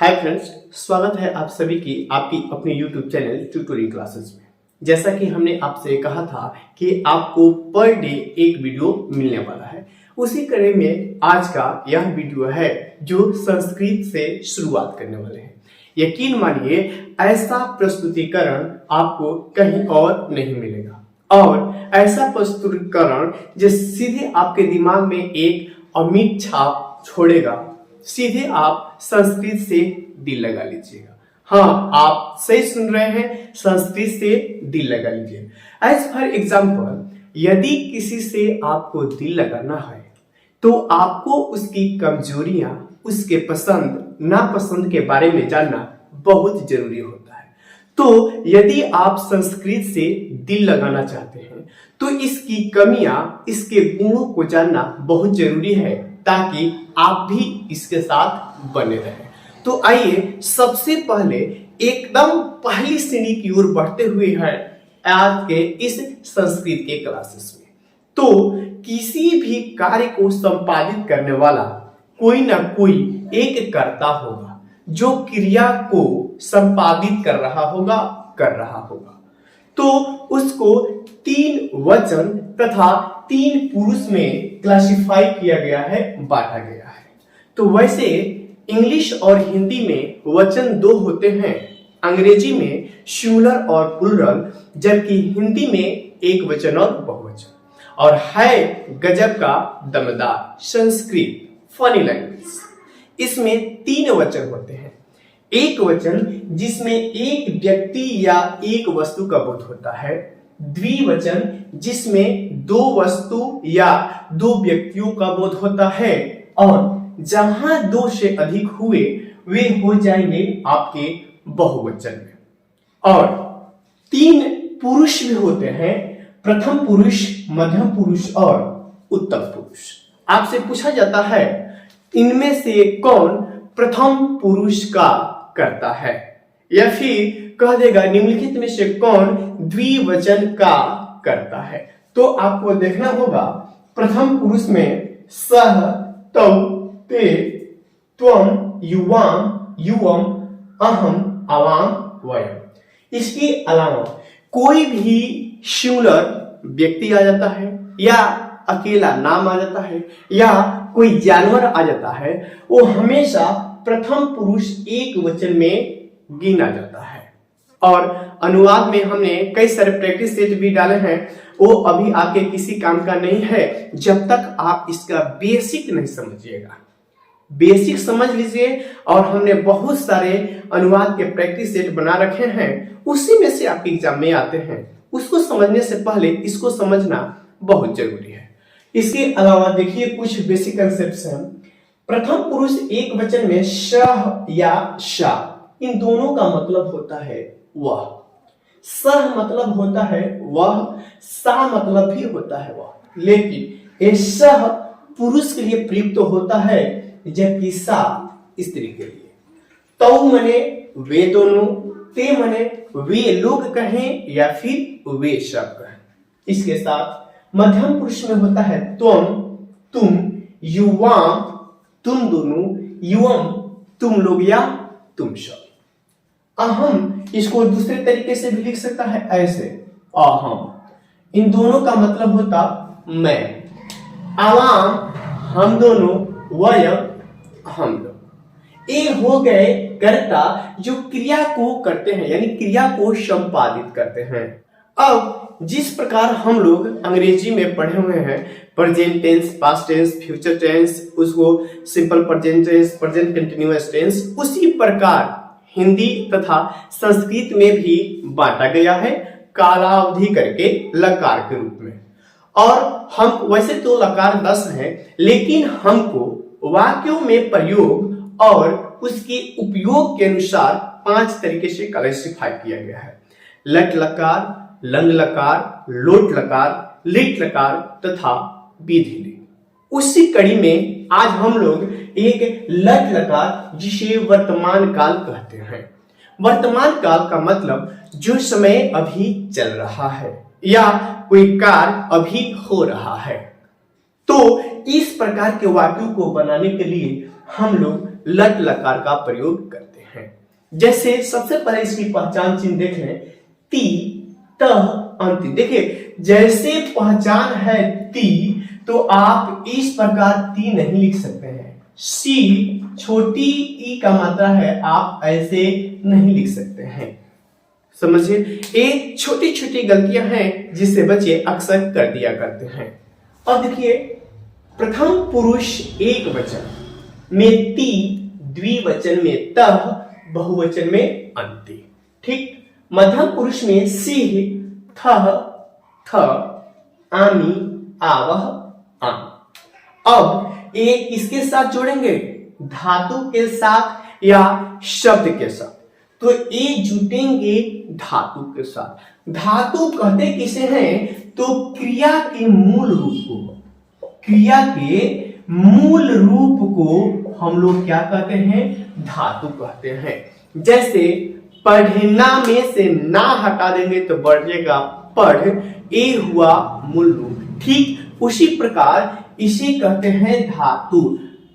Hi friends, स्वागत है आप सभी की आपकी अपने YouTube चैनल ट्यूटोरियल क्लासेस में। जैसा कि हमने आपसे कहा था कि आपको पर डे एक वीडियो मिलने वाला है, उसी कड़ी में आज का यह वीडियो है जो संस्कृत से शुरुआत करने वाले हैं। यकीन मानिए ऐसा प्रस्तुतिकरण आपको कहीं और नहीं मिलेगा और ऐसा प्रस्तुतिकरण जो सीधे आपके दिमाग में एक अमिट छाप छोड़ेगा। सीधे आप संस्कृत से दिल लगा लीजिएगा। हाँ, आप सही सुन रहे हैं, संस्कृत से दिल लगा लीजिए। एज फॉर एग्जाम्पल, यदि किसी से आपको दिल लगाना है तो आपको उसकी कमजोरियां, उसके पसंद नापसंद के बारे में जानना बहुत जरूरी होता है। तो यदि आप संस्कृत से दिल लगाना चाहते हैं तो इसकी कमियां, इसके गुणों को जानना बहुत जरूरी है ताकि आप भी इसके साथ बने रहें। तो आइए सबसे पहले एकदम पहली श्रेणी की ओर बढ़ते हुए हैं आज के इस संस्कृत के क्लासेस में। तो किसी भी कार्य को संपादित करने वाला कोई ना कोई एक कर्ता होगा जो क्रिया को संपादित कर रहा होगा। तो उसको 3 वचन तथा 3 पुरुष में क्लासिफाई किया गया है, बांटा गया है। तो वैसे इंग्लिश और हिंदी में वचन 2 होते हैं, अंग्रेजी में सिंगुलर और प्लूरल, जबकि हिंदी में एक वचन और बहुवचन। और है गजब का दमदार संस्कृत फनी लैंग्वेज। इसमें 3 वचन होते हैं। एक वचन जिसमें एक व्यक्ति या एक वस्तु का बोध होता है, द्विवचन जिसमें 2 वस्तु या 2 व्यक्तियों का बोध होता है, और जहां 2 से अधिक हुए वे हो जाएंगे आपके बहुवचन में। और 3 पुरुष भी होते हैं, प्रथम पुरुष, मध्यम पुरुष और उत्तम पुरुष। आपसे पूछा जाता है इनमें से कौन प्रथम पुरुष का करता है, या फिर कह देगा निम्नलिखित में से कौन द्विवचन का करता है। तो आपको देखना होगा प्रथम पुरुष में सह, तौ, ते, त्वम, युवाम, युवम, अहम, आवाम, वयम। इसके अलावा कोई भी सिंगुलर व्यक्ति आ जाता है, या अकेला नाम आ जाता है, या कोई जानवर आ जाता है, वो हमेशा प्रथम पुरुष एक वचन में गिना जाता है। और अनुवाद में हमने कई सारे प्रैक्टिस सेट भी डाले हैं, वो अभी आके किसी काम का नहीं है जब तक आप इसका बेसिक नहीं समझिएगा। बेसिक समझ लीजिए, और हमने बहुत सारे अनुवाद के प्रैक्टिस सेट बना रखे हैं, उसी में से आपके एग्जाम में आते हैं। उसको समझने से पहले इसको समझना बहुत जरूरी है। इसके अलावा देखिए कुछ बेसिक कंसेप्ट्स हैं। प्रथम पुरुष एक वचन में शह या शा, इन दोनों का मतलब होता है वह। सह मतलब होता है वह, सा मतलब भी होता है वह। लेकिन ये सह पुरुष के लिए प्रयुक्त होता है, जबकि सा स्त्री के लिए। तौ मने वे दोनों, ते मने वे लोग कहें या फिर वे सब कहें। इसके साथ मध्यम पुरुष में होता है त्वम, तुम, युवाम, तुम दोनों, युवम, तुम लोग या तुम सब। अहम, इसको दूसरे तरीके से भी लिख सकता है ऐसे, अहम। इन दोनों का मतलब होता मैं। आवाम, हम दोनों, वयम, हम लोग। ये हो गए कर्ता जो क्रिया को करते हैं, यानी क्रिया को संपादित करते हैं। अब जिस प्रकार हम लोग अंग्रेजी में पढ़े हुए हैं present tense, past tense, future tense, उसको simple present tense, present continuous tense, उसी प्रकार हिंदी तथा संस्कृत में भी बांटा गया है कालावधि करके लकार के रूप में। और हम वैसे तो लकार 10 हैं, लेकिन हमको वाक्यों में प्रयोग और उसके उपयोग के अनुसार 5 तरीके से क्लासिफाई किया गया है। लट लकार, लंग लकार, लोट लकार, लिट लकार तथा विधि लिंग। उसी कड़ी में आज हम लोग एक लट लकार, जिसे वर्तमान काल कहते हैं। वर्तमान काल का मतलब जो समय अभी चल रहा है या कोई कार्य अभी हो रहा है। तो इस प्रकार के वाक्यों को बनाने के लिए हम लोग लट लकार का प्रयोग करते हैं। जैसे सबसे पहले इसकी पहचान चिन्ह देख लें, ती, तह, अंति। देखिए जैसे पहचान है ती, तो आप इस प्रकार ती नहीं लिख सकते हैं। सी छोटी ई का मात्रा है, आप ऐसे नहीं लिख सकते हैं। समझिए, ये छोटी छोटी गलतियां हैं जिससे बच्चे अक्सर कर दिया करते हैं। अब देखिए, प्रथम पुरुष एक वचन में ती, द्विवचन में तह, बहुवचन में अंति। ठीक, मध्यम पुरुष में सिह, थह, थ, आमी, आवह, आम। अब ये किसके साथ जोड़ेंगे? धातु के साथ या शब्द के साथ। तो ये जुटेंगे धातु के साथ। धातु कहते किसे हैं? तो क्रिया के मूल रूप को, क्रिया के मूल रूप को हम लोग क्या कहते हैं? धातु कहते हैं। जैसे पढ़ना में से ना हटा देंगे तो बढ़ेगा पढ़, ए हुआ मूल रूप। ठीक उसी प्रकार इसे कहते हैं धातु,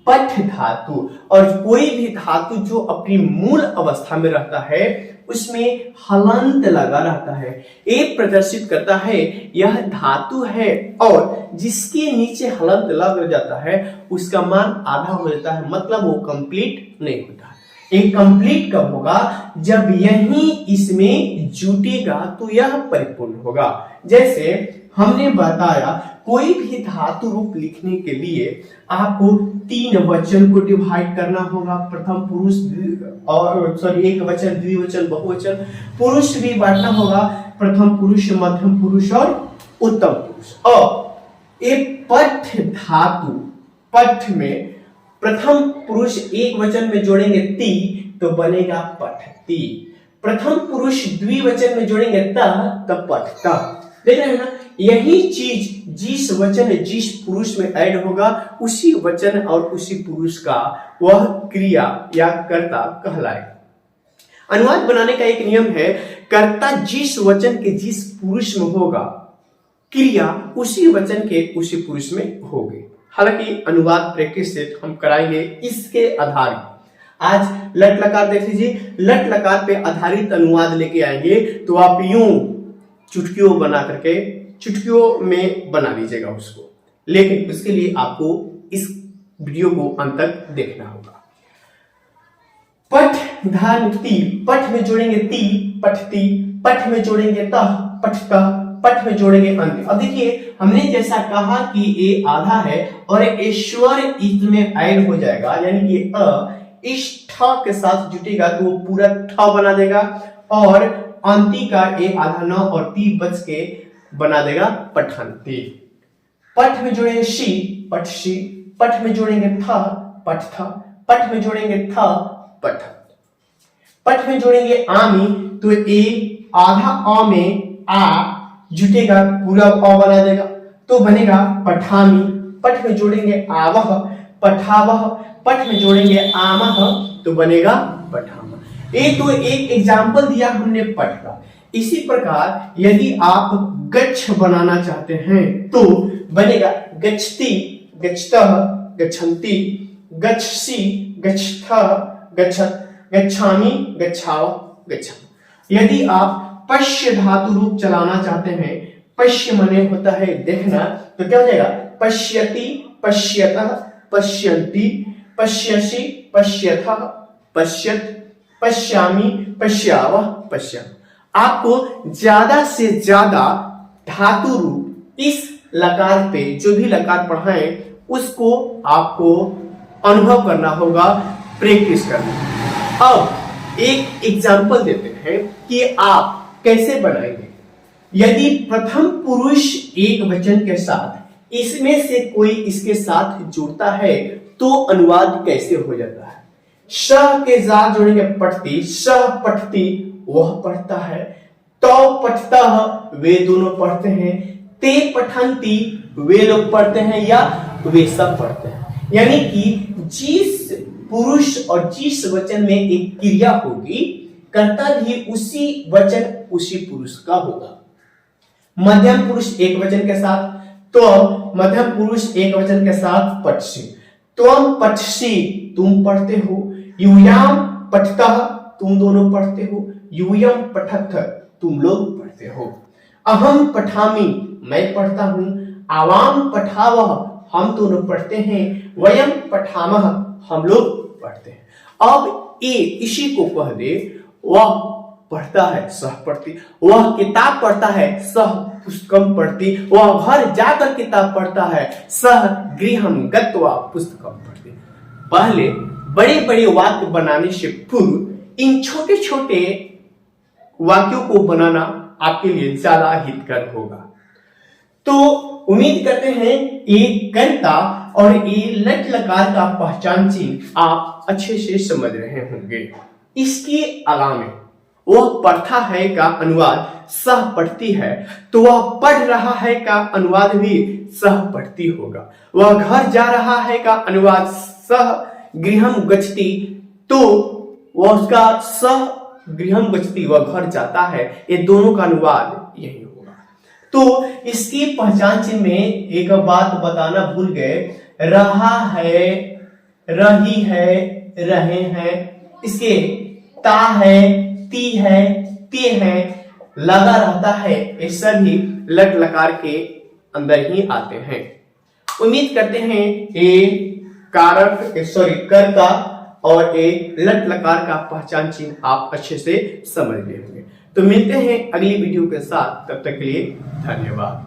पठ धातु। और कोई भी धातु जो अपनी मूल अवस्था में रहता है उसमें हलंत लगा रहता है, ये प्रदर्शित करता है यह धातु है। और जिसके नीचे हलंत लग जाता है उसका मान आधा हो जाता है, मतलब वो कंप्लीट नहीं होता। एक कंप्लीट कब होगा? जब यही इसमें जुटेगा तो यह परिपूर्ण होगा। जैसे हमने बताया, कोई भी धातु रूप लिखने के लिए आपको तीन वचन को डिवाइड करना होगा। प्रथम पुरुष और एक वचन, द्विवचन, बहुवचन। पुरुष भी बांटना होगा, प्रथम पुरुष, मध्यम पुरुष और उत्तम पुरुष। और एक पठ धातु, पठ में प्रथम पुरुष एक वचन में जोड़ेंगे ती तो बनेगा पठती। प्रथम पुरुष द्विवचन में जोड़ेंगे तह तब पठता। देख रहे हैं ना, यही चीज जिस वचन जिस पुरुष में ऐड होगा उसी वचन और उसी पुरुष का वह क्रिया या कर्ता कहलाएगा। अनुवाद बनाने का एक नियम है, कर्ता जिस वचन के जिस पुरुष में होगा, क्रिया उसी वचन के उसी पुरुष में होगी। हालांकि अनुवाद प्रैक्टिस से हम कराएंगे इसके आधारित। आज लट लकार देख लीजिए, लट लकार पे आधारित अनुवाद लेके आएंगे तो आप यूं चुटकियों बना करके चुटकियों में बना लीजिएगा उसको, लेकिन उसके लिए आपको इस वीडियो को अंत तक देखना होगा। पठ धान ती, पठ में जोड़ेंगे ती पठती, पठ में जोड़ेंगे तह पठतः, पठ में जोड़ेंगे अंत। अब देखिए, हमने जैसा कहा कि ये आधा है और ईश्वर इसमें ऐड हो जाएगा, यानी कि अ इस ठ के साथ जुटेगा तो वो पूरा ठ बना देगा और अंति का ए आधा न और ती बच के बना देगा पठंती। पठ में जोड़ेंगे शी, पठशी, पठ में जोड़ेंगे थ पठथ, पठ में जोड़ेंगे थ पठत, पठ में जोड़ेंगे आमी तो ए आधा अ में आ जुटेगा पूरा अ बना देगा तो बनेगा पठामी। पठ में जोड़ेंगे आवह पठावह, पठ में जोड़ेंगे आमह तो बनेगा पठामा। तो एक एग्जाम्पल दिया हमने पठ का। इसी प्रकार यदि आप गच्छ बनाना चाहते हैं तो बनेगा गच्छति, गच्छतः, गच्छन्ति, गच्छसि, गच्छथः, गच्छत, गच्छामि, गच्छावः, गच्छामि। यदि आप पश्य धातु रूप चलाना चाहते हैं, पश्य मने होता है देखना, तो क्या हो जाएगा? पश्यति, पश्यतः, पश्यन्ति, पश्यसि, पश्यथः, पश्यत, पश्यामि, पश्यावः, पश्यामि। आपको ज्यादा से ज्यादा धातु रूप इस लकार पे जो भी लकार पढ़ाएं उसको आपको अनुभव करना होगा, प्रैक्टिस करना। अब एक एग्जाम्पल देते हैं कि आप कैसे बनाएंगे। यदि प्रथम पुरुष एक वचन के साथ इसमें से कोई इसके साथ जुड़ता है तो अनुवाद कैसे हो जाता है? श के साथ जोड़ेंगे पठती, स पठती वह पढ़ता है, तो पठता वे दोनों पढ़ते हैं, ते पठंती वे लोग पढ़ते हैं या वे सब पढ़ते हैं। यानी कि जिस पुरुष और जिस वचन में एक क्रिया होगी, कर्ता भी उसी वचन उसी पुरुष का होगा। मध्यम पुरुष एक वचन के साथ तो मध्यम पुरुष एक वचन के साथ पठसी, त्वम पठसी तुम पढ़ते हो, यूयाम पठतः तुम दोनों पढ़ते हो, यूयम पठत तुम लोग पढ़ते हो, अहम पठामि मैं पढ़ता हूं, आवाम पठावह हम दोनों पढ़ते हैं, वयम पठामह हम लोग पढ़ते हैं। अब ए इसी को कह दे, वह पढ़ता है सह पढ़ती, वह किताब पढ़ता है सह पुस्तकम पढ़ती, वह घर जाकर किताब पढ़ता है सह गृहम गत्वा पुस्तकम पढ़ती। पहले बड़े बड़े वाक्य बनाने से पूर्व इन छोटे छोटे वाक्यों को बनाना आपके लिए ज्यादा हितकर होगा। तो उम्मीद करते हैं ये कर्ता और ये लट लकार का पहचान चिन्ह आप अच्छे से समझ रहे होंगे। इसके अलावा वह पढ़ता है का अनुवाद सह पढ़ती है, तो वह पढ़ रहा है का अनुवाद भी सह पढ़ती होगा। वह घर जा रहा है का अनुवाद सह गृहम गच्छति, तो वह उसका सह गृहम गच्छति वह घर जाता है, ये दोनों का अनुवाद यही होगा। तो इसकी पहचान चिन्ह में एक बात बताना भूल गए, रहा है, रही है, रहे हैं, इसके ता है, ती है, ते है, लगा रहता है, ये सभी लट लकार के अंदर ही आते हैं। उम्मीद करते हैं ये कारक कर्ता और एक लट लकार का पहचान चिन्ह आप अच्छे से समझ गए होंगे। तो मिलते हैं अगली वीडियो के साथ, तब तक के लिए धन्यवाद।